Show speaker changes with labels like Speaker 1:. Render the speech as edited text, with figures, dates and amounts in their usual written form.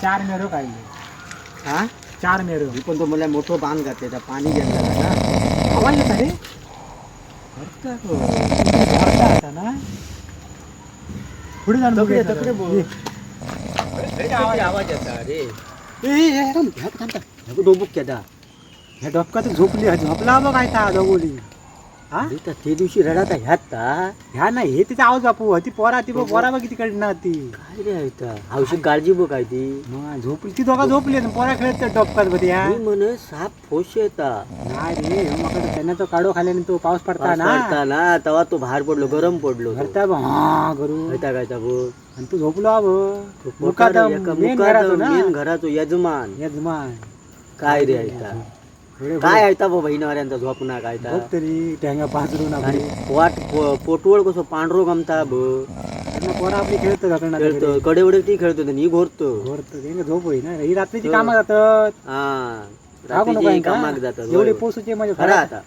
Speaker 1: चार मेरो काढले.
Speaker 2: हा
Speaker 1: 4 मेरो.
Speaker 2: मी पण तो मला मोठं बांध घातले त्या पाणी गेलं ना
Speaker 1: आवाज येता रे भरता आता ना पुढे जाऊन
Speaker 2: तकडे
Speaker 1: बघूया
Speaker 2: तकडे बोल
Speaker 1: ये.
Speaker 2: आवाज येता रे ए थांब थांब थांब डोबुक केदा
Speaker 1: ह्या डबकात झोपली झोपला बघ काय ता दोघोली. हा
Speaker 2: अरे त्या ते दिवशी रडाता ह्यात ता
Speaker 1: ह्या नाही हे तिचा आवाज बापू ती पोरा ती बघ पोरा बघ किती कडणार ती
Speaker 2: काय रे ऐता हौशी काळजी बघ काय ती
Speaker 1: मग झोपली ती दोघा झोपली पोरा खेळत त्या डबकात मध्ये ह्या
Speaker 2: मी म्हणे साप फोश येता
Speaker 1: नाही रे मग त्यांना तो काढो खाल्याने तो पाऊस पडता ना
Speaker 2: ना तेव्हा तो बाहेर पडलो गरम पडलो
Speaker 1: घरता बघ हा करू
Speaker 2: ऐता काय ता बघ
Speaker 1: आणि तू झोपलो हा बघ मुकात मेन घरातो ना
Speaker 2: मेन घराचो यजमान
Speaker 1: यजमान
Speaker 2: काय रे ऐता काय ऐता बा बहिणाऱ्यांचा झोपना काय ता
Speaker 1: बघ तरी टँगा पाचरू ना
Speaker 2: आणि पोटवळ कसं पांढरो गमता ब
Speaker 1: पोरा आपली खेळतो जाताना
Speaker 2: खेळतो कडेवडे ती खेळतो आणि घोरतो
Speaker 1: घोरतो ते झोप होई ना ही रात्रीची कामं जातात
Speaker 2: हा
Speaker 1: रागू नको
Speaker 2: रात्रीची
Speaker 1: आहे का?
Speaker 2: कामाक जातात
Speaker 1: एवढे पोसूचे म्हणजे
Speaker 2: खरा
Speaker 1: खरा
Speaker 2: आता